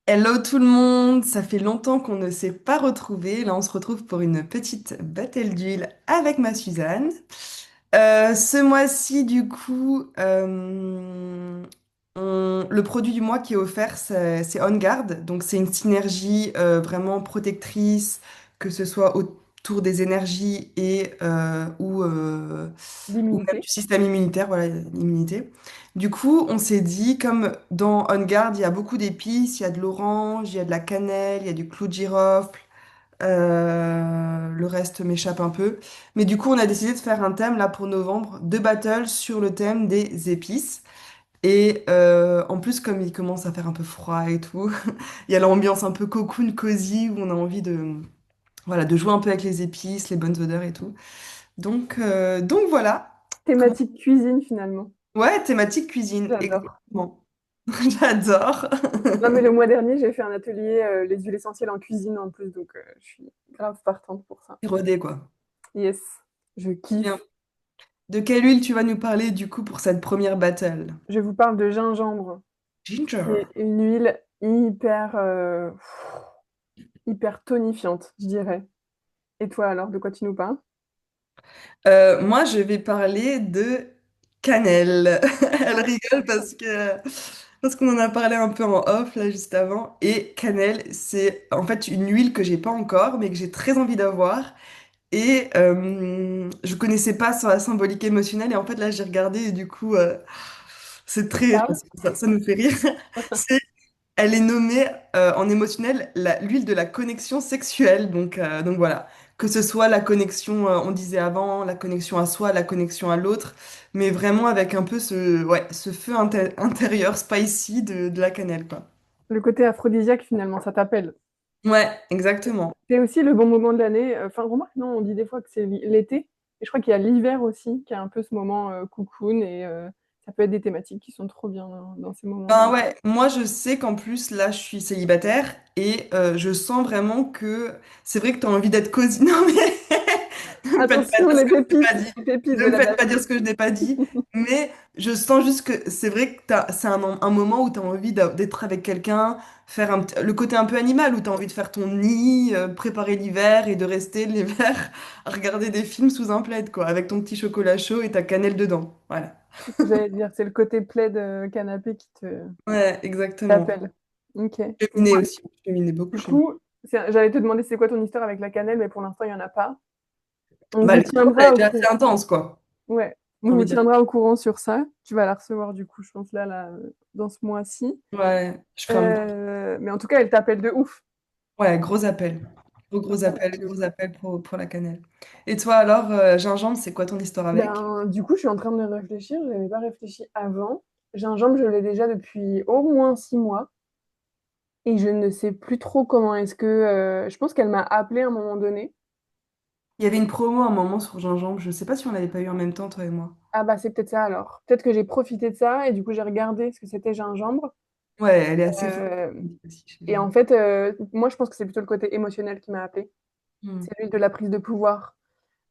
Hello tout le monde, ça fait longtemps qu'on ne s'est pas retrouvés. Là, on se retrouve pour une petite battle d'huile avec ma Suzanne. Ce mois-ci, du coup, le produit du mois qui est offert, c'est On Guard. Donc, c'est une synergie vraiment protectrice, que ce soit autour des énergies ou même D'immunité. du système immunitaire, voilà, l'immunité. Du coup, on s'est dit, comme dans On Guard, il y a beaucoup d'épices, il y a de l'orange, il y a de la cannelle, il y a du clou de girofle, le reste m'échappe un peu. Mais du coup, on a décidé de faire un thème là pour novembre, deux battles sur le thème des épices. Et en plus, comme il commence à faire un peu froid et tout, il y a l'ambiance un peu cocoon, cosy, où on a envie voilà, de jouer un peu avec les épices, les bonnes odeurs et tout. Donc voilà. Comment- Thématique cuisine finalement. Ouais, thématique cuisine, J'adore. exactement. J'adore. Non mais le mois dernier, j'ai fait un atelier les huiles essentielles en cuisine en plus, donc je suis grave partante pour ça. Rodé, quoi. Yes, je Bien. kiffe. De quelle huile tu vas nous parler du coup pour cette première battle? Je vous parle de gingembre, qui Ginger. est une huile hyper tonifiante, je dirais. Et toi alors, de quoi tu nous parles? Moi, je vais parler de cannelle. Elle rigole parce qu'on en a parlé un peu en off là juste avant. Et cannelle, c'est en fait une huile que j'ai pas encore, mais que j'ai très envie d'avoir. Et je connaissais pas sur la symbolique émotionnelle. Et en fait là, j'ai regardé et du coup, c'est Ça te très, parle? ça nous fait rire. C'est Elle est nommée en émotionnel l'huile de la connexion sexuelle. Donc voilà, que ce soit la connexion, on disait avant, la connexion à soi, la connexion à l'autre, mais vraiment avec un peu ce feu intérieur spicy de la cannelle, quoi. Le côté aphrodisiaque finalement, ça t'appelle. Ouais, exactement. C'est aussi le bon moment de l'année. Enfin, remarque, non, on dit des fois que c'est l'été. Et je crois qu'il y a l'hiver aussi, qui a un peu ce moment cocoon. Et ça peut être des thématiques qui sont trop bien dans ces moments-là. Ben ouais, moi je sais qu'en plus là je suis célibataire et je sens vraiment que c'est vrai que tu as envie d'être cosy. Non mais ne me faites pas Attention, dire ce que je n'ai pas dit. les pépites Ne de me la faites pas dire battle. ce que je n'ai pas dit. Mais je sens juste que c'est vrai que c'est un moment où tu as envie d'être avec quelqu'un, le côté un peu animal où tu as envie de faire ton nid, préparer l'hiver et de rester l'hiver à regarder des films sous un plaid quoi, avec ton petit chocolat chaud et ta cannelle dedans. Voilà. C'est ce que j'allais dire, c'est le côté plaid canapé qui te Ouais, exactement. t'appelle. Ok. Cheminé aussi. Cheminé, beaucoup Du cheminé. coup, j'allais te demander c'est quoi ton histoire avec la cannelle, mais pour l'instant, il n'y en a pas. On Bah, vous le cours, elle tiendra au était assez courant. intense, quoi. Ouais, on J'ai vous envie de dire. tiendra au courant sur ça. Tu vas la recevoir du coup, je pense, dans ce mois-ci. Ouais, je ferai un... Mais en tout cas, elle t'appelle de ouf. Ouais, gros appel. Gros appel pour la cannelle. Et toi, alors, gingembre, c'est quoi ton histoire avec? Ben, du coup, je suis en train de réfléchir. Je n'avais pas réfléchi avant. Gingembre, je l'ai déjà depuis au moins 6 mois. Et je ne sais plus trop comment est-ce que... je pense qu'elle m'a appelé à un moment donné. Il y avait une promo à un moment sur gingembre. Je sais pas si on l'avait pas eu en même temps, toi et moi. Ah bah c'est peut-être ça alors. Peut-être que j'ai profité de ça et du coup j'ai regardé ce que c'était gingembre. Ouais, elle est assez forte Euh, aussi chez et les en gens. fait, moi je pense que c'est plutôt le côté émotionnel qui m'a appelé. Hmm. C'est l'huile de la prise de pouvoir.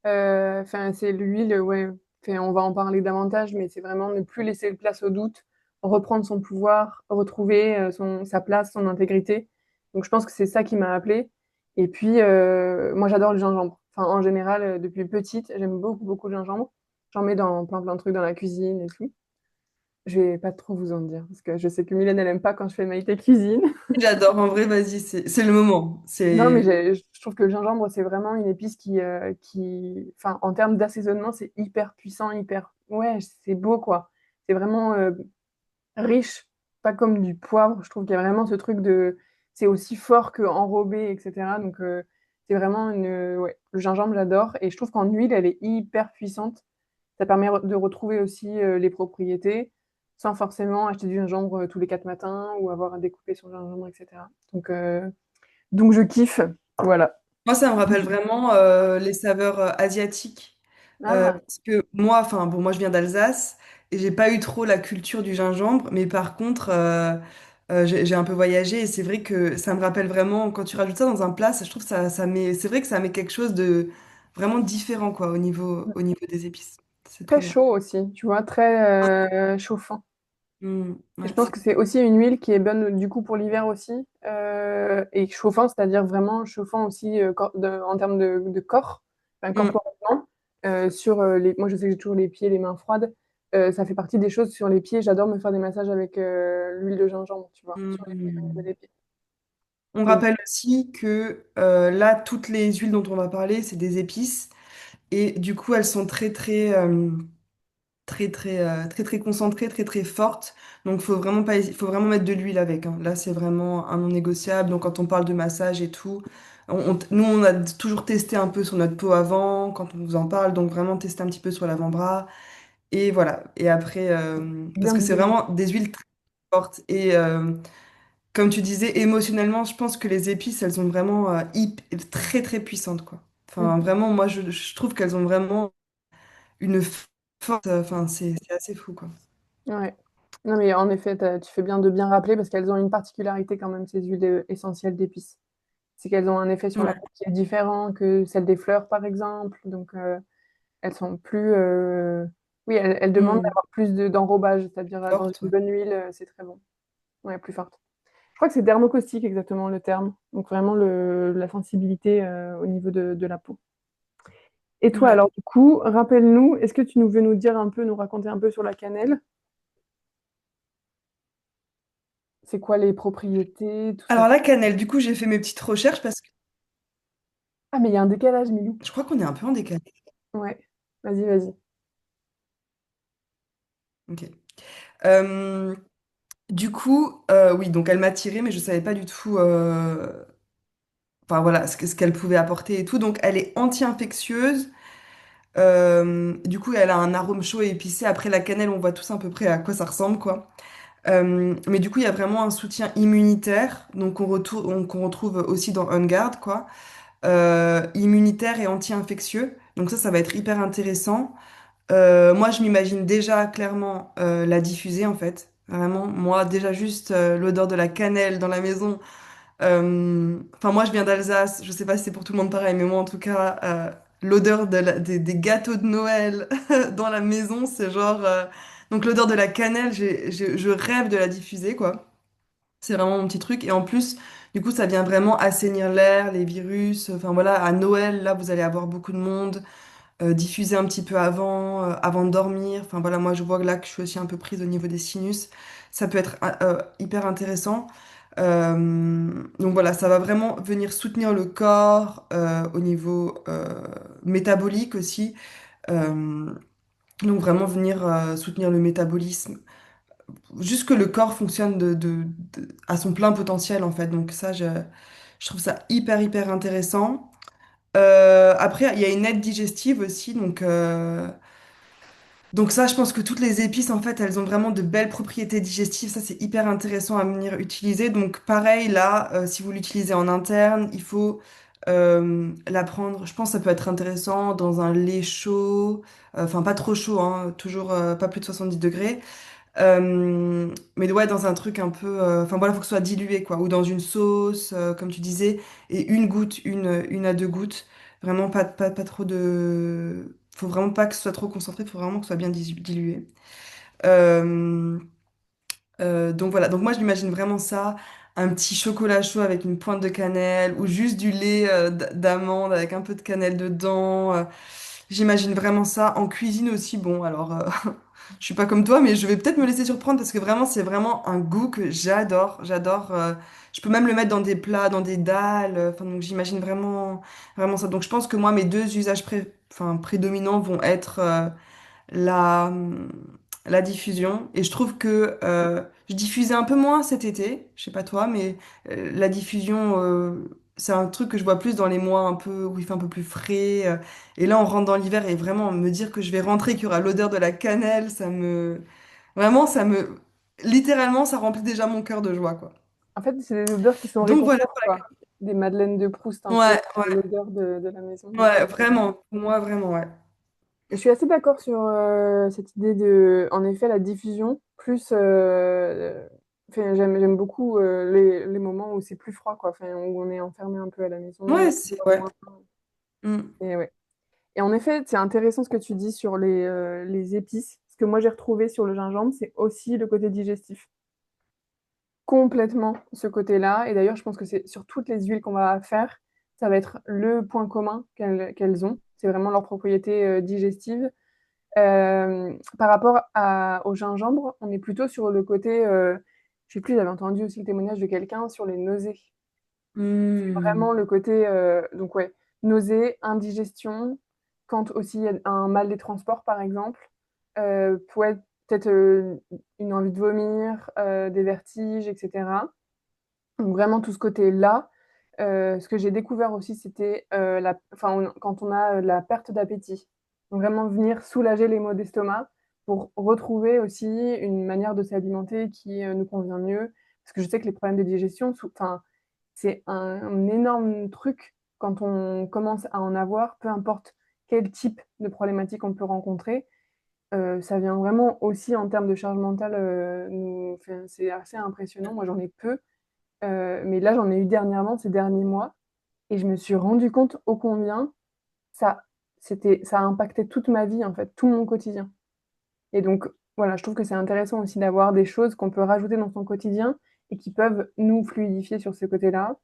Enfin, c'est l'huile, ouais. Enfin, on va en parler davantage, mais c'est vraiment ne plus laisser place au doute, reprendre son pouvoir, retrouver sa place, son intégrité. Donc je pense que c'est ça qui m'a appelé. Et puis, moi j'adore le gingembre. Enfin, en général, depuis petite, j'aime beaucoup, beaucoup le gingembre. J'en mets dans plein, plein de trucs dans la cuisine et tout. Je vais pas trop vous en dire, parce que je sais que Mylène, elle aime pas quand je fais Maïté cuisine. J'adore, en vrai, vas-y, c'est le moment. Non, mais C'est... je trouve que le gingembre, c'est vraiment une épice enfin, en termes d'assaisonnement, c'est hyper puissant, hyper, ouais, c'est beau, quoi. C'est vraiment riche, pas comme du poivre. Je trouve qu'il y a vraiment ce truc c'est aussi fort que enrobé, etc. Donc, c'est vraiment ouais, le gingembre, j'adore. Et je trouve qu'en huile, elle est hyper puissante. Ça permet de retrouver aussi les propriétés sans forcément acheter du gingembre tous les 4 matins ou avoir à découper son gingembre, etc. Donc je kiffe. Voilà. Moi, ça me rappelle vraiment les saveurs asiatiques. Ah, Parce que moi, enfin, bon, moi, je viens d'Alsace et j'ai pas eu trop la culture du gingembre, mais par contre, j'ai un peu voyagé et c'est vrai que ça me rappelle vraiment, quand tu rajoutes ça dans un plat, je trouve que ça met, c'est vrai que ça met quelque chose de vraiment différent, quoi, au niveau des épices. C'est très trop bien. chaud aussi, tu vois, très chauffant. Et je Ouais, pense que c'est aussi une huile qui est bonne du coup pour l'hiver aussi. Et chauffant, c'est-à-dire vraiment chauffant aussi en termes de corps, enfin, mm, corporellement. Moi, je sais que j'ai toujours les pieds, les mains froides. Ça fait partie des choses sur les pieds. J'adore me faire des massages avec l'huile de gingembre, tu vois, sur au niveau mm. des pieds. On Donc, rappelle aussi que là, toutes les huiles dont on va parler, c'est des épices. Et du coup, elles sont très concentrées, très fortes. Donc, faut vraiment mettre de l'huile avec, hein. Là, c'est vraiment un non négociable. Donc, quand on parle de massage et tout, nous, on a toujours testé un peu sur notre peau avant, quand on vous en parle. Donc, vraiment tester un petit peu sur l'avant-bras. Et voilà. Et après, parce bien que c'est dilué. vraiment des huiles très fortes. Et comme tu disais, émotionnellement, je pense que les épices, elles ont vraiment très puissantes, quoi. Enfin, Mhm. vraiment, moi, je trouve qu'elles ont vraiment une force. Enfin, c'est assez fou, quoi. Ouais. Non, mais en effet, tu fais bien de bien rappeler parce qu'elles ont une particularité quand même, ces huiles essentielles d'épices. C'est qu'elles ont un effet sur la Ouais. peau qui est différent que celle des fleurs, par exemple. Donc, elles sont plus. Oui, elles demandent Hmm. d'avoir plus d'enrobage, c'est-à-dire dans Forte, une ouais. bonne huile, c'est très bon. Ouais, plus forte. Je crois que c'est dermocaustique exactement le terme. Donc, vraiment la sensibilité au niveau de la peau. Et toi, Ouais. alors, du coup, rappelle-nous, est-ce que tu nous veux nous dire un peu, nous raconter un peu sur la cannelle? C'est quoi les propriétés, tout ça? Alors, la cannelle, du coup, j'ai fait mes petites recherches parce que Ah, mais il y a un décalage, Milou. je crois qu'on est un peu en décalé. Ouais. Vas-y, vas-y. Ok. Euh, du coup, oui, donc elle m'a tiré, mais je savais pas du tout. Enfin, voilà, ce qu'elle pouvait apporter et tout. Donc, elle est anti-infectieuse. Du coup, elle a un arôme chaud et épicé. Après la cannelle, on voit tous à peu près à quoi ça ressemble, quoi. Mais du coup, il y a vraiment un soutien immunitaire, donc qu'on retrouve aussi dans On Guard, quoi. Immunitaire et anti-infectieux. Donc ça va être hyper intéressant. Moi, je m'imagine déjà clairement la diffuser, en fait. Vraiment, moi, déjà juste l'odeur de la cannelle dans la maison. Enfin, moi, je viens d'Alsace. Je sais pas si c'est pour tout le monde pareil, mais moi, en tout cas, l'odeur des gâteaux de Noël dans la maison, c'est genre. Donc, l'odeur de la cannelle, je rêve de la diffuser, quoi. C'est vraiment mon petit truc. Et en plus, du coup, ça vient vraiment assainir l'air, les virus. Enfin, voilà, à Noël, là, vous allez avoir beaucoup de monde. Diffuser un petit peu avant de dormir. Enfin, voilà, moi, je vois que là que je suis aussi un peu prise au niveau des sinus. Ça peut être hyper intéressant. Donc voilà, ça va vraiment venir soutenir le corps au niveau métabolique aussi. Euh, donc vraiment venir soutenir le métabolisme. Juste que le corps fonctionne à son plein potentiel en fait. Donc ça, je trouve ça hyper intéressant. Après, il y a une aide digestive aussi. Donc ça, je pense que toutes les épices, en fait, elles ont vraiment de belles propriétés digestives. Ça, c'est hyper intéressant à venir utiliser. Donc pareil, là, si vous l'utilisez en interne, il faut la prendre. Je pense que ça peut être intéressant dans un lait chaud. Enfin, pas trop chaud, hein, toujours pas plus de 70 degrés. Mais ouais, dans un truc un peu. Enfin voilà, faut que ce soit dilué, quoi. Ou dans une sauce, comme tu disais. Et une goutte, une à deux gouttes. Vraiment pas trop de. Faut vraiment pas que ce soit trop concentré, faut vraiment que ce soit bien dilué. Euh, donc voilà, donc moi je m'imagine vraiment ça, un petit chocolat chaud avec une pointe de cannelle ou juste du lait d'amande avec un peu de cannelle dedans. J'imagine vraiment ça en cuisine aussi. Bon, alors je suis pas comme toi, mais je vais peut-être me laisser surprendre parce que vraiment c'est vraiment un goût que j'adore. Je peux même le mettre dans des plats, dans des dalles. Enfin donc j'imagine vraiment ça. Donc je pense que moi mes deux usages enfin, prédominants vont être la, la diffusion. Et je trouve que je diffusais un peu moins cet été, je sais pas toi, mais la diffusion, c'est un truc que je vois plus dans les mois un peu où il fait un peu plus frais. Et là, on rentre dans l'hiver et vraiment me dire que je vais rentrer, qu'il y aura l'odeur de la cannelle, vraiment, littéralement, ça remplit déjà mon cœur de joie, quoi. En fait, c'est des odeurs qui sont Donc voilà. réconfortantes, quoi. Des madeleines de Proust un peu, Ouais, ouais, l'odeur de la maison. ouais, vraiment. Pour moi, vraiment, ouais. Je suis assez d'accord sur cette idée de, en effet, la diffusion. Plus, enfin, j'aime beaucoup les moments où c'est plus froid, quoi. Enfin, où on est enfermé un peu à la maison, Ouais, où c'est, on voit ouais. moins. Mm. Et ouais. Et en effet, c'est intéressant ce que tu dis sur les épices. ce que moi j'ai retrouvé sur le gingembre, c'est aussi le côté digestif. Complètement ce côté-là. Et d'ailleurs, je pense que c'est sur toutes les huiles qu'on va faire, ça va être le point commun qu'elles ont. C'est vraiment leurs propriétés digestives. Par rapport au gingembre, on est plutôt sur le côté, je sais plus, j'avais entendu aussi le témoignage de quelqu'un sur les nausées. Hmm. Vraiment le côté, donc ouais, nausées, indigestion, quand aussi il y a un mal des transports par exemple, peut être peut-être une envie de vomir, des vertiges, etc. Donc vraiment tout ce côté-là. Ce que j'ai découvert aussi, c'était quand on a la perte d'appétit. Donc vraiment venir soulager les maux d'estomac pour retrouver aussi une manière de s'alimenter qui nous convient mieux. Parce que je sais que les problèmes de digestion, enfin, c'est un énorme truc quand on commence à en avoir, peu importe quel type de problématique on peut rencontrer. Ça vient vraiment aussi en termes de charge mentale, c'est assez impressionnant. Moi, j'en ai peu. Mais là, j'en ai eu dernièrement, ces derniers mois, et je me suis rendu compte ô combien ça, ça a impacté toute ma vie, en fait, tout mon quotidien. Et donc, voilà, je trouve que c'est intéressant aussi d'avoir des choses qu'on peut rajouter dans son quotidien et qui peuvent nous fluidifier sur ce côté-là.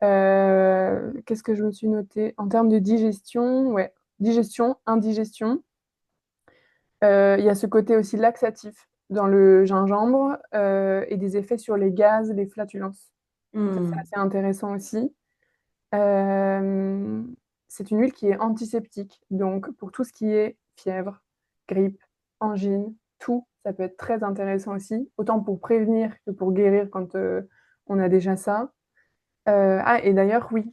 Qu'est-ce que je me suis noté? En termes de digestion, ouais, digestion, indigestion. Il y a ce côté aussi laxatif dans le gingembre et des effets sur les gaz, les flatulences. Donc ça, c'est Hmm. assez intéressant aussi. Euh, c'est une huile qui est antiseptique. Donc, pour tout ce qui est fièvre, grippe, angine, tout, ça peut être très intéressant aussi. Autant pour prévenir que pour guérir quand on a déjà ça. Et d'ailleurs, oui,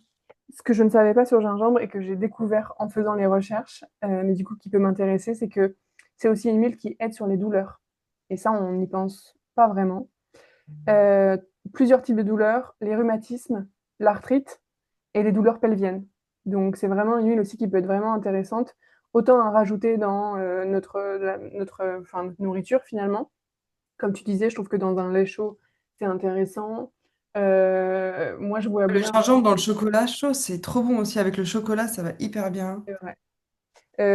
ce que je ne savais pas sur le gingembre et que j'ai découvert en faisant les recherches, mais du coup qui peut m'intéresser, c'est que c'est aussi une huile qui aide sur les douleurs. Et ça, on n'y pense pas vraiment. Euh, Plusieurs types de douleurs, les rhumatismes, l'arthrite et les douleurs pelviennes. Donc c'est vraiment une huile aussi qui peut être vraiment intéressante, autant à rajouter dans notre nourriture finalement. Comme tu disais, je trouve que dans un lait chaud, c'est intéressant. Moi, je vois Le bien. gingembre dans le chocolat chaud, c'est trop bon aussi. Avec le chocolat, ça va hyper bien. C'est vrai.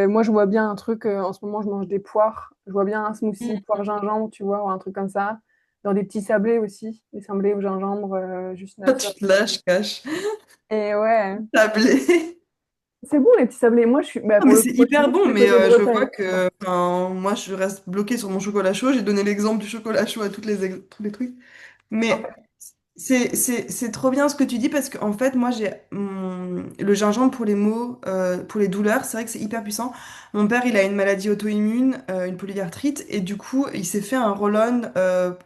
Moi, je vois bien un truc. En ce moment, je mange des poires. Je vois bien un smoothie Hmm. poire gingembre, tu vois, ou un truc comme ça. Dans des petits sablés aussi, des sablés au gingembre, juste Ah, nature. tu te lâches, cache. Et ouais, Tablé. c'est bon les petits sablés. Moi, bah, Non, pour mais le c'est coup, moi, je suis hyper beaucoup bon, du mais côté je vois Bretagne. que enfin, moi, je reste bloquée sur mon chocolat chaud. J'ai donné l'exemple du chocolat chaud à tous les trucs. En Mais fait, c'est trop bien ce que tu dis parce qu'en fait, moi, j'ai le gingembre pour les maux, pour les douleurs. C'est vrai que c'est hyper puissant. Mon père, il a une maladie auto-immune, une polyarthrite, et du coup, il s'est fait un roll-on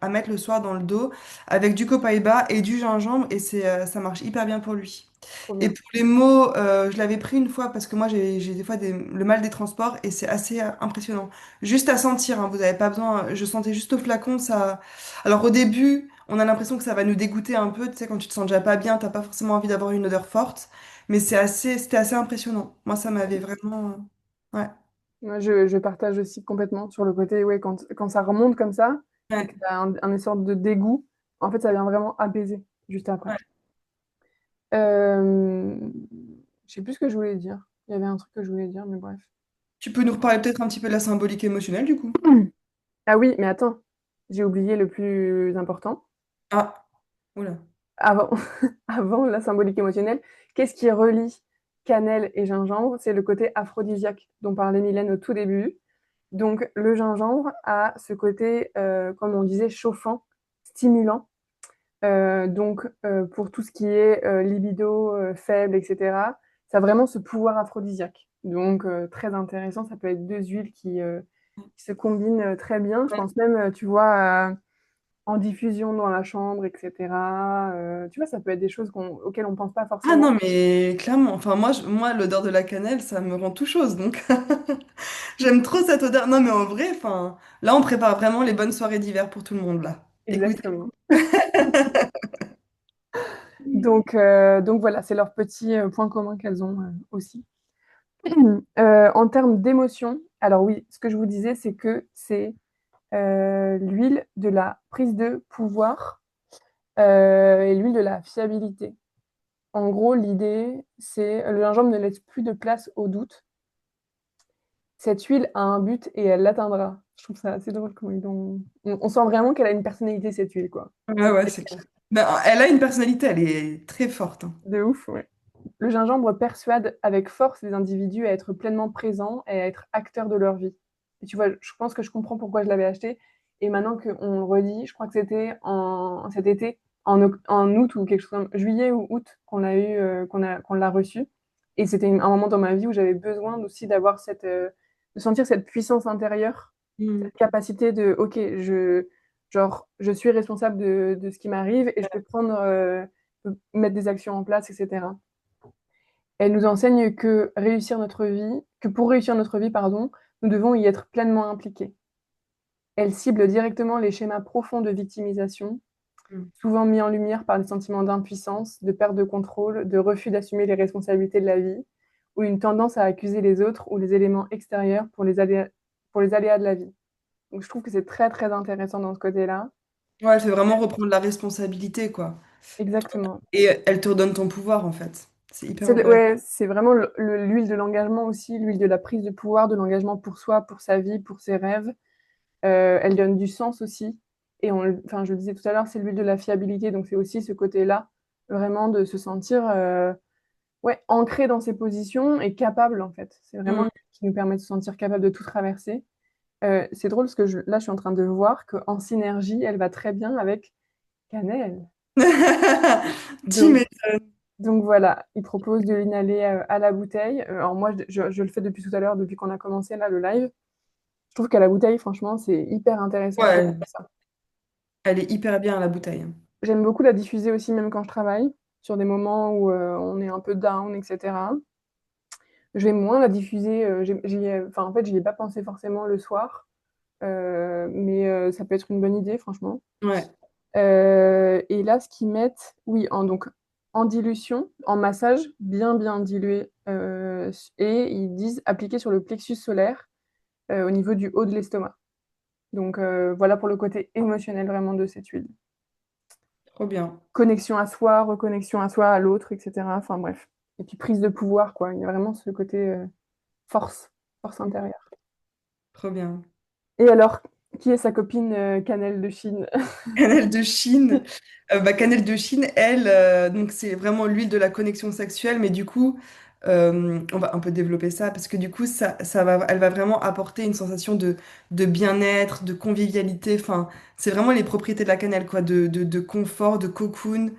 à mettre le soir dans le dos avec du copaïba et du gingembre, et ça marche hyper bien pour lui. trop Et bien. pour les mots, je l'avais pris une fois parce que moi j'ai des fois le mal des transports et c'est assez impressionnant. Juste à sentir, hein, vous n'avez pas besoin. Je sentais juste au flacon ça. Alors au début, on a l'impression que ça va nous dégoûter un peu. Tu sais, quand tu te sens déjà pas bien, t'as pas forcément envie d'avoir une odeur forte, mais c'était assez impressionnant. Moi, ça m'avait vraiment. Ouais. Moi, je partage aussi complètement sur le côté, ouais, quand ça remonte comme ça et Ouais. que tu as une sorte de dégoût, en fait, ça vient vraiment apaiser juste après. Ouais. Euh, je sais plus ce que je voulais dire. Il y avait un truc que je voulais dire, mais bref. Tu peux nous reparler peut-être un petit peu de la symbolique émotionnelle du coup? Ah oui, mais attends, j'ai oublié le plus important. Ah, oula. Avant, avant la symbolique émotionnelle, qu'est-ce qui relie cannelle et gingembre? C'est le côté aphrodisiaque dont parlait Mylène au tout début. Donc, le gingembre a ce côté, comme on disait, chauffant, stimulant. Pour tout ce qui est libido faible, etc., ça a vraiment ce pouvoir aphrodisiaque. Donc, très intéressant. Ça peut être deux huiles qui se combinent très bien. Je pense même, tu vois, en diffusion dans la chambre, etc. Tu vois, ça peut être des choses auxquelles on ne pense pas Ah forcément. non, mais clairement, enfin moi l'odeur de la cannelle, ça me rend tout chose, donc j'aime trop cette odeur. Non, mais en vrai, enfin, là, on prépare vraiment les bonnes soirées d'hiver pour tout le monde, là. Écoutez. Exactement. Donc voilà, c'est leur petit point commun qu'elles ont aussi. En termes d'émotion, alors oui, ce que je vous disais, c'est que c'est l'huile de la prise de pouvoir et l'huile de la fiabilité. En gros, l'idée, c'est le gingembre ne laisse plus de place au doute. Cette huile a un but et elle l'atteindra. Je trouve ça assez drôle comment on sent vraiment qu'elle a une personnalité, cette huile, quoi. Ouais, ouais, c'est clair. Ben, elle a une personnalité, elle est très forte, hein. De ouf, ouais. Le gingembre persuade avec force les individus à être pleinement présents et à être acteurs de leur vie. Et tu vois, je pense que je comprends pourquoi je l'avais acheté. Et maintenant qu'on le redit, je crois que c'était cet été, en août ou quelque chose comme juillet ou août qu'on l'a eu, qu'on l'a reçu. Et c'était un moment dans ma vie où j'avais besoin aussi d'avoir de sentir cette puissance intérieure, Mm. cette capacité de, ok, je suis responsable de ce qui m'arrive et je peux mettre des actions en place, etc. Elle nous enseigne que pour réussir notre vie, pardon, nous devons y être pleinement impliqués. Elle cible directement les schémas profonds de victimisation, Mm. souvent mis en lumière par des sentiments d'impuissance, de perte de contrôle, de refus d'assumer les responsabilités de la vie, ou une tendance à accuser les autres ou les éléments extérieurs pour les aléas de la vie. Donc je trouve que c'est très très intéressant dans ce côté-là. Ouais, elle fait vraiment reprendre la responsabilité, quoi. Exactement. Et elle te redonne ton pouvoir, en fait. C'est hyper C'est intéressant. ouais, c'est vraiment l'huile de l'engagement aussi, l'huile de la prise de pouvoir, de l'engagement pour soi, pour sa vie, pour ses rêves. Elle donne du sens aussi. Et enfin, je le disais tout à l'heure, c'est l'huile de la fiabilité. Donc, c'est aussi ce côté-là, vraiment de se sentir ouais, ancré dans ses positions et capable, en fait. C'est vraiment Mm. l'huile qui nous permet de se sentir capable de tout traverser. C'est drôle parce que là, je suis en train de voir qu'en synergie, elle va très bien avec cannelle. Tu Donc, m'étonnes. donc voilà, il propose de l'inhaler à la bouteille. Alors moi, je le fais depuis tout à l'heure, depuis qu'on a commencé là le live. Je trouve qu'à la bouteille, franchement, c'est hyper intéressant de Ouais, faire ça. elle est hyper bien à la bouteille, hein. J'aime beaucoup la diffuser aussi, même quand je travaille, sur des moments où on est un peu down, etc. Je vais moins la diffuser. Enfin, en fait, j'y ai pas pensé forcément le soir, mais ça peut être une bonne idée, franchement. Ouais, Et là, ce qu'ils mettent, oui, donc, en dilution, en massage, bien bien dilué, et ils disent appliquer sur le plexus solaire au niveau du haut de l'estomac. Donc voilà pour le côté émotionnel vraiment de cette huile. trop bien. Connexion à soi, reconnexion à soi, à l'autre, etc. Enfin bref. Et puis prise de pouvoir, quoi. Il y a vraiment ce côté force, force Mm. intérieure. Trop bien. Et alors, qui est sa copine cannelle de Chine? Cannelle de Chine. Cannelle de Chine, elle, donc c'est vraiment l'huile de la connexion sexuelle, mais du coup, on va un peu développer ça parce que du coup, elle va vraiment apporter une sensation de bien-être, de convivialité. Enfin, c'est vraiment les propriétés de la cannelle, quoi, de confort, de cocoon.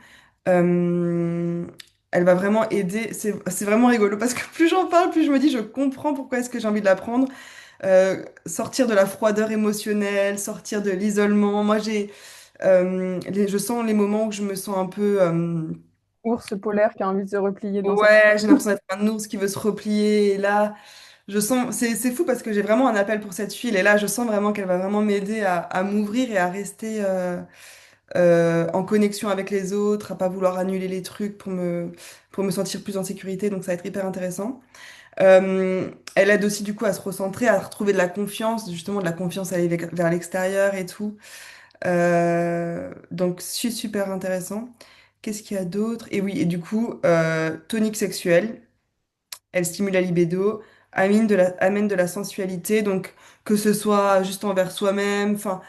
Euh, Elle va vraiment aider. C'est vraiment rigolo parce que plus j'en parle, plus je me dis, je comprends pourquoi est-ce que j'ai envie de la prendre. Sortir de la froideur émotionnelle, sortir de l'isolement. Moi, je sens les moments où je me sens un peu. Ours polaire qui a envie de se replier dans sa Ouais, j'ai l'impression d'être un ours qui veut se replier. Et là, je sens. C'est fou parce que j'ai vraiment un appel pour cette huile. Et là, je sens vraiment qu'elle va vraiment m'aider à m'ouvrir et à rester en connexion avec les autres, à pas vouloir annuler les trucs pour me sentir plus en sécurité. Donc, ça va être hyper intéressant. Elle aide aussi du coup à se recentrer, à retrouver de la confiance, justement de la confiance à aller vers l'extérieur et tout. Donc super intéressant. Qu'est-ce qu'il y a d'autre? Et oui, et du coup, tonique sexuel, elle stimule la libido, amène de la sensualité, donc que ce soit juste envers soi-même, enfin.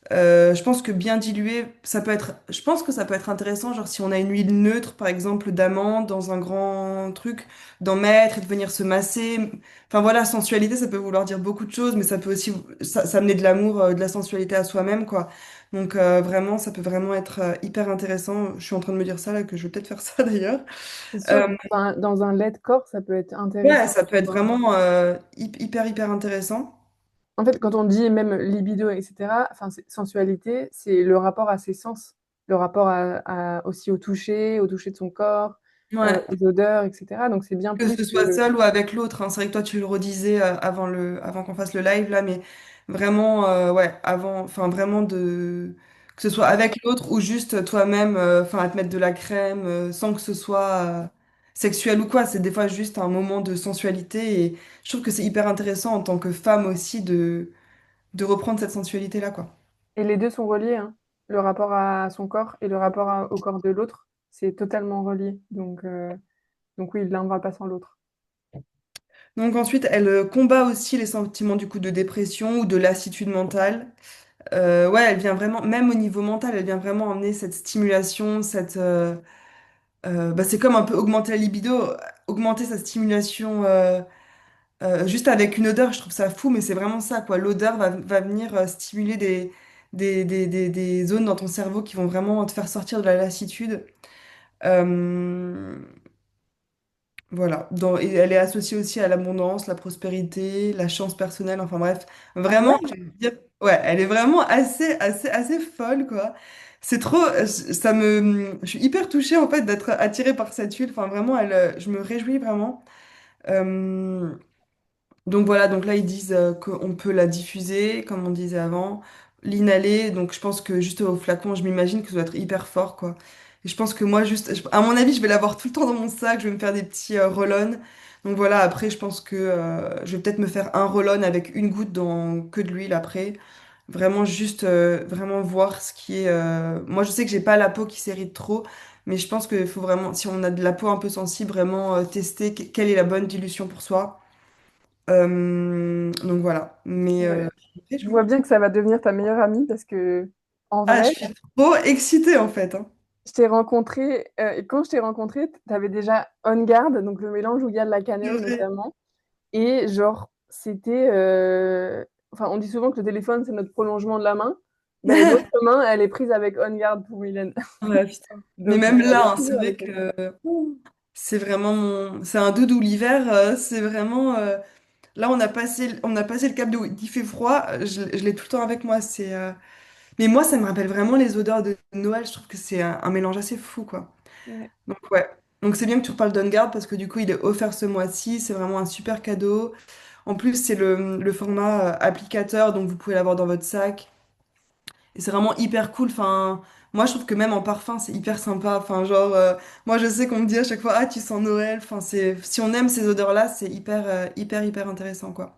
Je pense que bien dilué, je pense que ça peut être intéressant, genre si on a une huile neutre, par exemple, d'amande dans un grand truc, d'en mettre et de venir se masser. Enfin voilà, sensualité, ça peut vouloir dire beaucoup de choses, mais ça peut aussi s'amener de l'amour, de la sensualité à soi-même, quoi. Donc vraiment, ça peut vraiment être hyper intéressant. Je suis en train de me dire ça là, que je vais peut-être faire ça d'ailleurs. C'est sûr que Euh, dans un lait de corps, ça peut être ouais, intéressant. ça peut être vraiment hyper intéressant. En fait, quand on dit même libido, etc., enfin, sensualité, c'est le rapport à ses sens, le rapport aussi au toucher de son corps, Ouais. aux odeurs, etc. Donc c'est bien Que plus ce soit que seul ou avec l'autre, hein. C'est vrai que toi, tu le redisais avant qu'on fasse le live là, mais vraiment, ouais, enfin vraiment que ce soit avec l'autre ou juste toi-même, enfin à te mettre de la crème sans que ce soit sexuel ou quoi. C'est des fois juste un moment de sensualité et je trouve que c'est hyper intéressant en tant que femme aussi de reprendre cette sensualité-là, quoi. et les deux sont reliés, hein. Le rapport à son corps et le rapport au corps de l'autre, c'est totalement relié. Donc oui, l'un ne va pas sans l'autre. Donc ensuite, elle combat aussi les sentiments du coup de dépression ou de lassitude mentale. Ouais, elle vient vraiment, même au niveau mental, elle vient vraiment emmener cette stimulation, bah, c'est comme un peu augmenter la libido, augmenter sa stimulation juste avec une odeur. Je trouve ça fou, mais c'est vraiment ça, quoi. L'odeur va venir stimuler des zones dans ton cerveau qui vont vraiment te faire sortir de la lassitude. Euh, Voilà. Et elle est associée aussi à l'abondance, la prospérité, la chance personnelle, enfin bref. Ah Vraiment, je ouais? veux dire, ouais, elle est vraiment assez folle, quoi. C'est trop, je suis hyper touchée, en fait, d'être attirée par cette huile. Enfin, vraiment, je me réjouis vraiment. Euh, donc voilà, donc là ils disent qu'on peut la diffuser, comme on disait avant, l'inhaler. Donc je pense que juste au flacon, je m'imagine que ça doit être hyper fort, quoi. Et je pense que moi, à mon avis, je vais l'avoir tout le temps dans mon sac, je vais me faire des petits roll-on. Donc voilà, après, je pense que je vais peut-être me faire un roll-on avec une goutte dans que de l'huile après. Vraiment juste, vraiment voir ce qui est. Moi, je sais que j'ai pas la peau qui s'irrite trop, mais je pense qu'il faut vraiment, si on a de la peau un peu sensible, vraiment tester quelle est la bonne dilution pour soi. Donc voilà. Mais Ouais. Je vois réjouis. bien que ça va devenir ta meilleure amie parce que, en Ah, je vrai, suis trop excitée en fait, hein. je t'ai rencontré, et quand je t'ai rencontré, tu avais déjà On Guard, donc le mélange où il y a de la cannelle Purée. notamment. Et genre, c'était. Enfin, on dit souvent que le téléphone, c'est notre prolongement de la main. Ben, l'autre main, elle est prise avec On Guard pour Mylène. Ouais, putain. Mais Donc, même elle là, est hein, c'est toujours vrai avec elle. que c'est vraiment c'est un doudou l'hiver. C'est vraiment. Là, on a passé le cap de il fait froid. Je l'ai tout le temps avec moi. Mais moi, ça me rappelle vraiment les odeurs de Noël. Je trouve que c'est un mélange assez fou, quoi. Ouais. Donc ouais. Donc c'est bien que tu reparles d'On parce que du coup, il est offert ce mois-ci. C'est vraiment un super cadeau. En plus, c'est le format applicateur, donc vous pouvez l'avoir dans votre sac. Et c'est vraiment hyper cool. Enfin, moi, je trouve que même en parfum, c'est hyper sympa. Enfin, genre, moi, je sais qu'on me dit à chaque fois, ah, tu sens Noël. Enfin, si on aime ces odeurs-là, c'est hyper intéressant, quoi.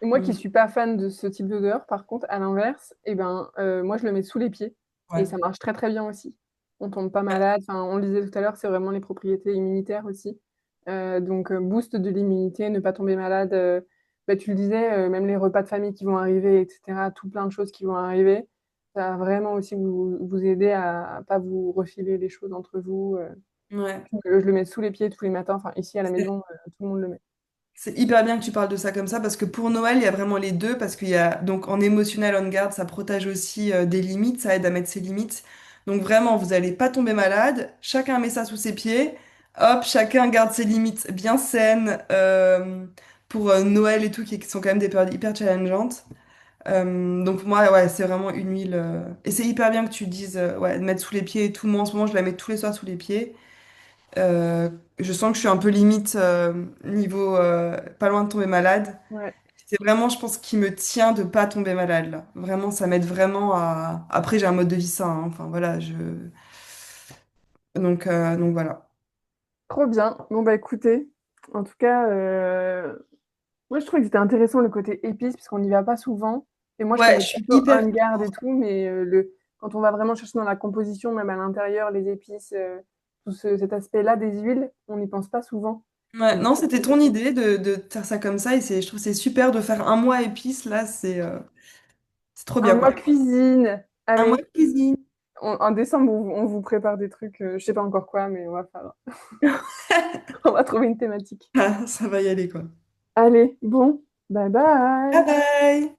Et moi qui Donc, suis pas fan de ce type d'odeur, par contre, à l'inverse, eh ben, moi je le mets sous les pieds et ouais. ça marche très très bien aussi. On tombe pas malade. Enfin, on le disait tout à l'heure, c'est vraiment les propriétés immunitaires aussi. Donc boost de l'immunité, ne pas tomber malade. Bah, tu le disais, même les repas de famille qui vont arriver, etc. Tout plein de choses qui vont arriver. Ça va vraiment aussi vous aider à pas vous refiler les choses entre vous. Ouais. Je le mets sous les pieds tous les matins. Enfin, ici à la C'est maison, tout le monde le met. c'est hyper bien que tu parles de ça comme ça parce que pour Noël, il y a vraiment les deux parce qu'il y a donc en émotionnel on guard, ça protège aussi des limites, ça aide à mettre ses limites. Donc vraiment, vous n'allez pas tomber malade. Chacun met ça sous ses pieds. Hop, chacun garde ses limites bien saines pour Noël et tout qui sont quand même des périodes hyper challengeantes. Donc moi, ouais, c'est vraiment une huile. Et c'est hyper bien que tu dises ouais, de mettre sous les pieds et tout. Moi, en ce moment, je la mets tous les soirs sous les pieds. Euh, je sens que je suis un peu limite niveau pas loin de tomber malade. Ouais. C'est vraiment, je pense, qui me tient de pas tomber malade là. Vraiment, ça m'aide vraiment à. Après, j'ai un mode de vie sain, hein. Enfin voilà, donc voilà. Trop bien. Bon, bah écoutez, en tout cas, moi je trouvais que c'était intéressant le côté épice, puisqu'on n'y va pas souvent. Et moi je Ouais, connais je suis plutôt hyper. On Guard et tout, mais quand on va vraiment chercher dans la composition, même à l'intérieur, les épices, cet aspect-là des huiles, on n'y pense pas souvent. Ouais, Donc, non, c'était ton idée de faire ça comme ça et je trouve que c'est super de faire un mois épice là, c'est trop un bien mois quoi. cuisine. Un mois Allez, de cuisine. en décembre, on vous prépare des trucs, je sais pas encore quoi, mais on va trouver une thématique. Ah, ça va y aller quoi. Allez, bon, bye Bye bye. bye!